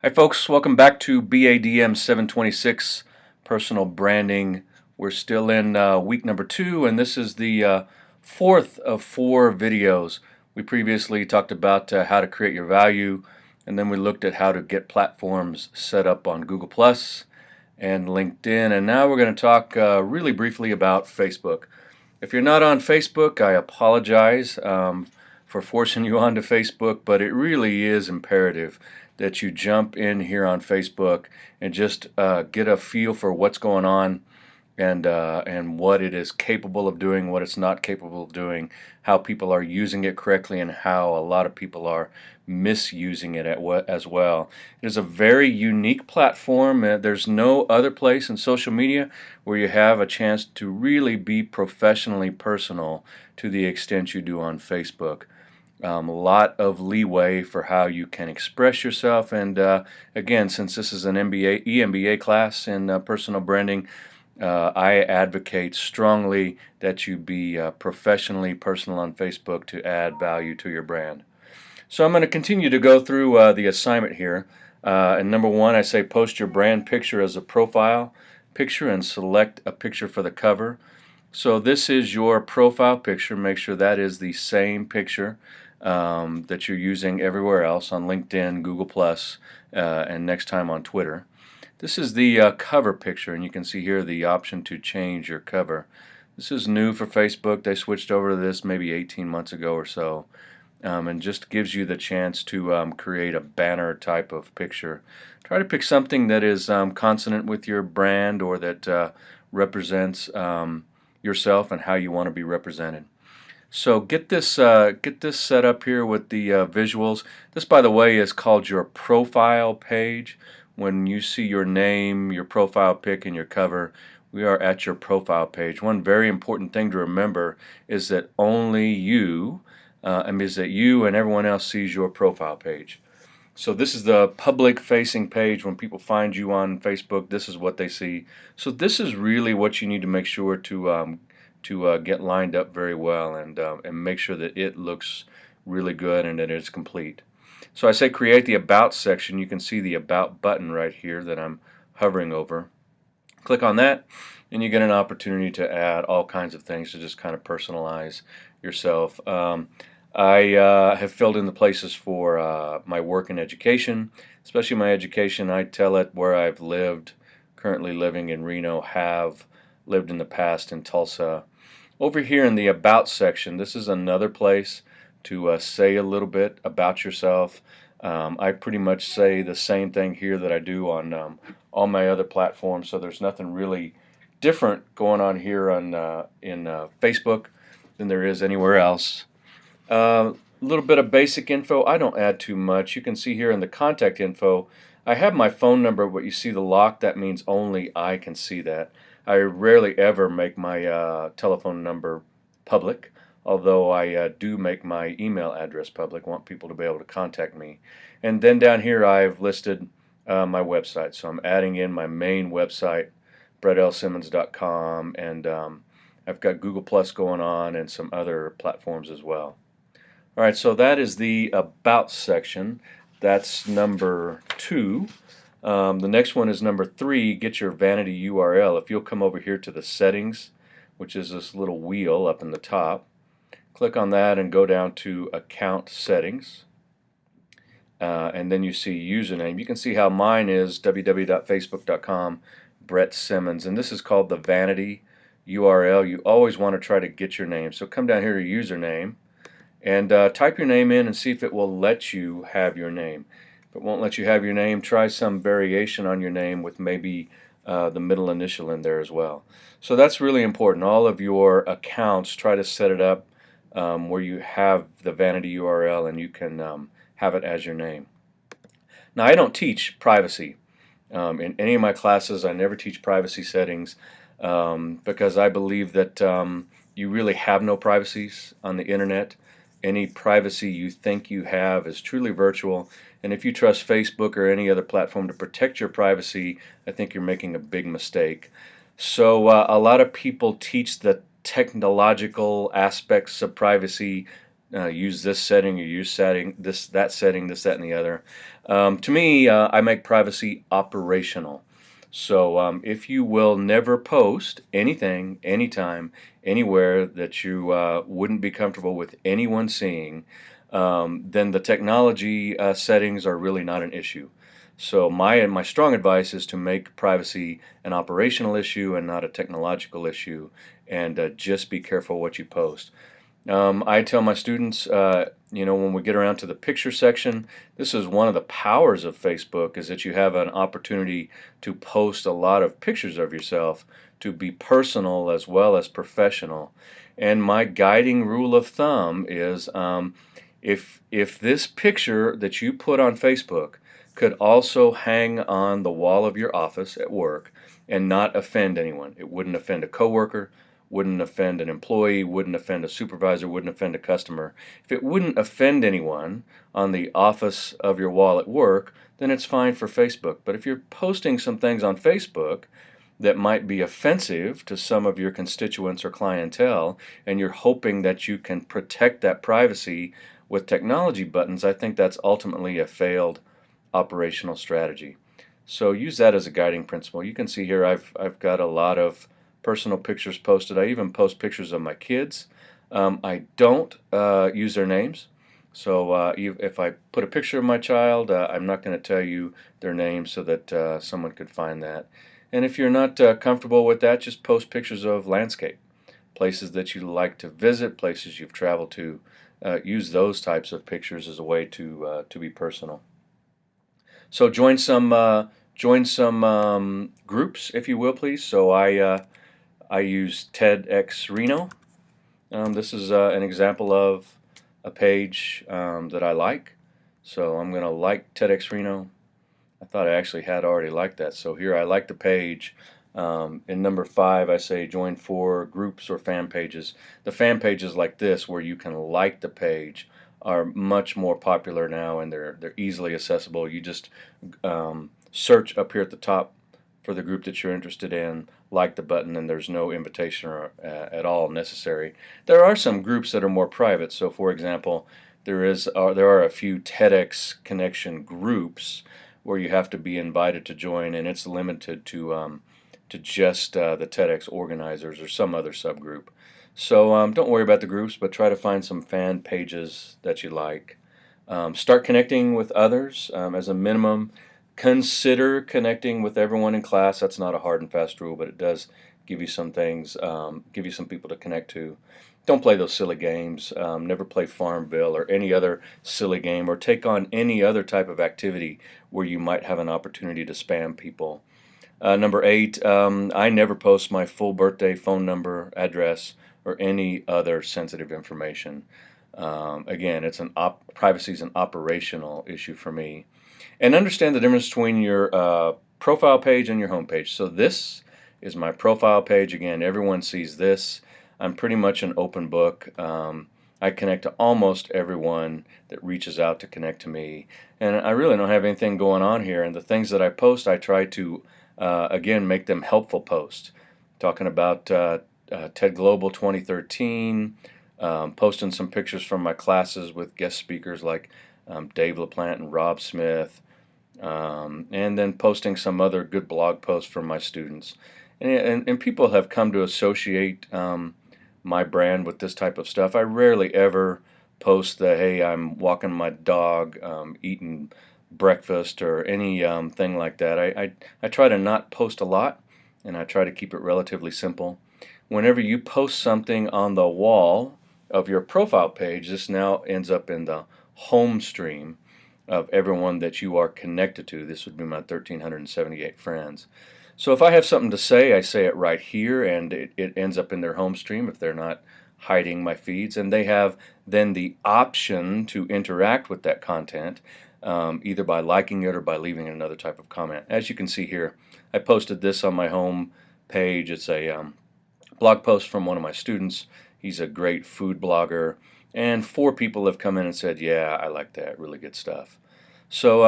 Hi folks, welcome back to BADM 726 Personal Branding. We're still in week number 2, and this is the fourth of 4 videos. We previously talked about how to create your value, and then we looked at how to get platforms set up on Google Plus and LinkedIn, and now we're going to talk really briefly about Facebook. If you're not on Facebook, I apologize for forcing you onto Facebook, but it really is imperative that you jump in here on Facebook and just get a feel for what's going on and what it is capable of doing, what it's not capable of doing, how people are using it correctly, and how a lot of people are misusing it as well. It is a very unique platform. There's no other place in social media where you have a chance to really be professionally personal to the extent you do on Facebook. A lot of leeway for how you can express yourself, and again, since this is an EMBA class in personal branding, I advocate strongly that you be professionally personal on Facebook to add value to your brand. So I'm going to continue to go through the assignment here. And number 1, I say post your brand picture as a profile picture and select a picture for the cover. So this is your profile picture. Make sure that is the same picture that you're using everywhere else on LinkedIn, Google Plus, and next time on Twitter. This is the cover picture, and you can see here the option to change your cover. This is new for Facebook. They switched over to this maybe 18 months ago or so, and just gives you the chance to create a banner type of picture. Try to pick something that is consonant with your brand, or that represents yourself and how you want to be represented. So get this set up here with the visuals. This, by the way, is called your profile page. When you see your name, your profile pic, and your cover, we are at your profile page. One very important thing to remember is that only you, is that you and everyone else sees your profile page. So this is the public-facing page. When people find you on Facebook, this is what they see. So this is really what you need to make sure to get lined up very well, and make sure that it looks really good and that it's complete. So I say create the About section. You can see the About button right here that I'm hovering over. Click on that, and you get an opportunity to add all kinds of things to just kind of personalize yourself. I have filled in the places for my work and education, especially my education. I tell it where I've lived, currently living in Reno, have lived in the past in Tulsa. Over here in the About section, this is another place to say a little bit about yourself. I pretty much say the same thing here that I do on all my other platforms, so there's nothing really different going on here on in Facebook than there is anywhere else. A little bit of basic info. I don't add too much. You can see here in the contact info, I have my phone number, but you see the lock, that means only I can see that. I rarely ever make my telephone number public, although I do make my email address public. I want people to be able to contact me. And then down here I've listed my website. So I'm adding in my main website, bretlsimmons.com, and I've got Google Plus going on and some other platforms as well. Alright, so that is the About section. That's number 2. The next one is number 3, get your vanity URL. If you'll come over here to the settings, which is this little wheel up in the top, click on that and go down to account settings, and then you see username. You can see how mine is www.facebook.com Bret Simmons, and this is called the vanity URL. You always want to try to get your name, so come down here to username and type your name in and see if it will let you have your name. If it won't let you have your name, try some variation on your name with maybe the middle initial in there as well. So that's really important. All of your accounts, try to set it up where you have the vanity URL and you can have it as your name. Now, I don't teach privacy. In any of my classes, I never teach privacy settings because I believe that you really have no privacies on the internet. Any privacy you think you have is truly virtual, and if you trust Facebook or any other platform to protect your privacy, I think you're making a big mistake. So a lot of people teach the technological aspects of privacy, use this setting or use setting, that setting, this, that, and the other. To me, I make privacy operational. So if you will never post anything, anytime, anywhere that you wouldn't be comfortable with anyone seeing, then the technology settings are really not an issue. So my strong advice is to make privacy an operational issue and not a technological issue, and just be careful what you post. I tell my students, when we get around to the picture section, this is one of the powers of Facebook, is that you have an opportunity to post a lot of pictures of yourself to be personal as well as professional. And my guiding rule of thumb is, if this picture that you put on Facebook could also hang on the wall of your office at work and not offend anyone, it wouldn't offend a coworker, wouldn't offend an employee, wouldn't offend a supervisor, wouldn't offend a customer. If it wouldn't offend anyone on the office of your wall at work, then it's fine for Facebook. But if you're posting some things on Facebook that might be offensive to some of your constituents or clientele, and you're hoping that you can protect that privacy with technology buttons, I think that's ultimately a failed operational strategy. So use that as a guiding principle. You can see here I've got a lot of personal pictures posted. I even post pictures of my kids. I don't use their names. So if I put a picture of my child, I'm not going to tell you their name so that someone could find that. And if you're not comfortable with that, just post pictures of landscape, places that you like to visit, places you've traveled to. Use those types of pictures as a way to be personal. So join some groups, if you will, please. So I use TEDx Reno. This is an example of a page that I like. So I'm going to like TEDx Reno. I thought I actually had already liked that. So here I like the page. In number 5, I say join 4 groups or fan pages. The fan pages like this, where you can like the page, are much more popular now, and they're easily accessible. You just search up here at the top for the group that you're interested in, like the button, and there's no invitation at all necessary. There are some groups that are more private. So, for example, there are a few TEDx connection groups where you have to be invited to join, and it's limited to just the TEDx organizers or some other subgroup. So don't worry about the groups, but try to find some fan pages that you like. Start connecting with others as a minimum. Consider connecting with everyone in class. That's not a hard and fast rule, but it does give you some things, give you some people to connect to. Don't play those silly games. Never play Farmville or any other silly game, or take on any other type of activity where you might have an opportunity to spam people. Number 8, I never post my full birthday, phone number, address, or any other sensitive information. Again, privacy is an operational issue for me. And understand the difference between your profile page and your home page. So this is my profile page. Again, everyone sees this. I'm pretty much an open book. I connect to almost everyone that reaches out to connect to me. And I really don't have anything going on here. And the things that I post, I try to, again, make them helpful posts. Talking about TED Global 2013, posting some pictures from my classes with guest speakers like Dave LaPlante and Rob Smith, and then posting some other good blog posts from my students. And people have come to associate my brand with this type of stuff. I rarely ever post the, hey, I'm walking my dog, eating breakfast, or any thing like that. I try to not post a lot, and I try to keep it relatively simple. Whenever you post something on the wall of your profile page, this now ends up in the home stream of everyone that you are connected to. This would be my 1,378 friends. So if I have something to say, I say it right here, and it ends up in their home stream if they're not hiding my feeds. And they have then the option to interact with that content, either by liking it or by leaving another type of comment. As you can see here, I posted this on my home page. It's a blog post from one of my students. He's a great food blogger. And 4 people have come in and said, yeah, I like that, really good stuff. So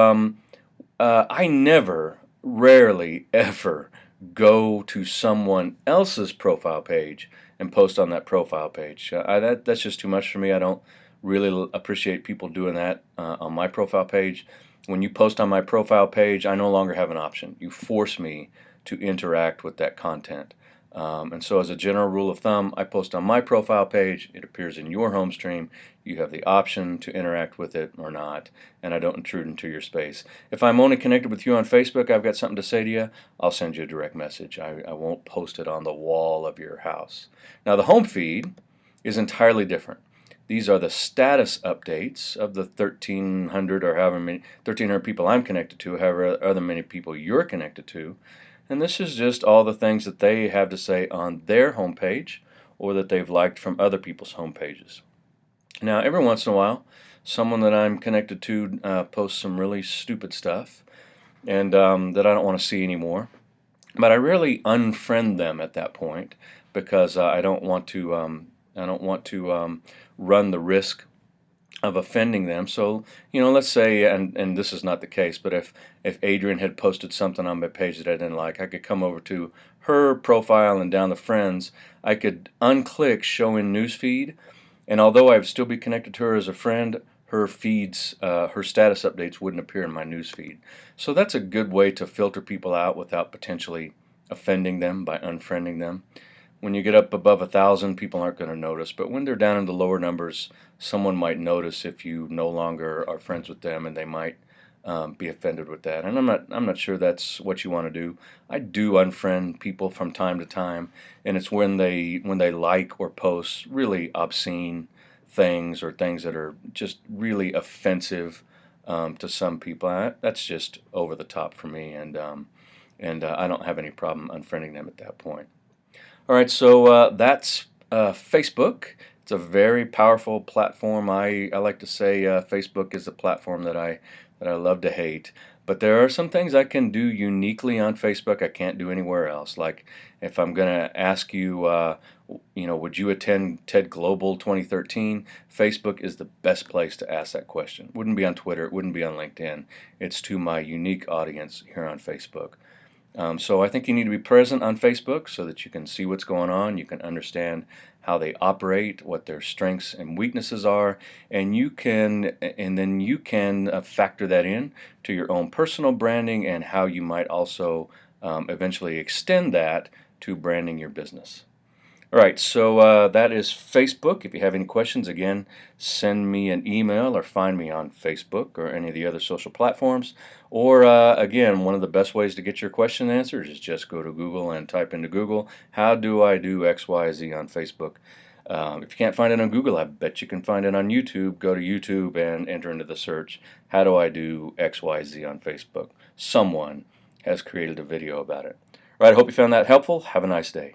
I rarely, ever go to someone else's profile page and post on that profile page. That's just too much for me. I don't really appreciate people doing that on my profile page. When you post on my profile page, I no longer have an option. You force me to interact with that content. And so as a general rule of thumb, I post on my profile page, it appears in your home stream, you have the option to interact with it or not, and I don't intrude into your space. If I'm only connected with you on Facebook, I've got something to say to you, I'll send you a direct message. I won't post it on the wall of your house. Now the home feed is entirely different. These are the status updates of the 1,300 or however many 1,300 people I'm connected to, however other many people you're connected to. And this is just all the things that they have to say on their homepage or that they've liked from other people's homepages. Now, every once in a while, someone that I'm connected to posts some really stupid stuff and that I don't want to see anymore. But I rarely unfriend them at that point because I don't want to run the risk of offending them. So, let's say, and this is not the case, but if Adrian had posted something on my page that I didn't like, I could come over to her profile and down the friends, I could unclick show in newsfeed, and although I'd still be connected to her as a friend, her feeds, her status updates wouldn't appear in my newsfeed. So that's a good way to filter people out without potentially offending them by unfriending them. When you get up above 1,000, people aren't going to notice, but when they're down in the lower numbers, someone might notice if you no longer are friends with them, and they might be offended with that. And I'm not sure that's what you want to do. I do unfriend people from time to time, and it's when they like or post really obscene things or things that are just really offensive to some people. That's just over the top for me, and I don't have any problem unfriending them at that point. All right, so that's Facebook. It's a very powerful platform. I like to say Facebook is a platform that I love to hate. But there are some things I can do uniquely on Facebook I can't do anywhere else. Like if I'm going to ask you, would you attend TED Global 2013? Facebook is the best place to ask that question. It wouldn't be on Twitter. It wouldn't be on LinkedIn. It's to my unique audience here on Facebook. So I think you need to be present on Facebook so that you can see what's going on, you can understand how they operate, what their strengths and weaknesses are, and then you can factor that in to your own personal branding and how you might also eventually extend that to branding your business. All right, so that is Facebook. If you have any questions, again, send me an email or find me on Facebook or any of the other social platforms. Or, again, one of the best ways to get your question answered is just go to Google and type into Google, how do I do XYZ on Facebook? If you can't find it on Google, I bet you can find it on YouTube. Go to YouTube and enter into the search, how do I do XYZ on Facebook? Someone has created a video about it. All right, I hope you found that helpful. Have a nice day.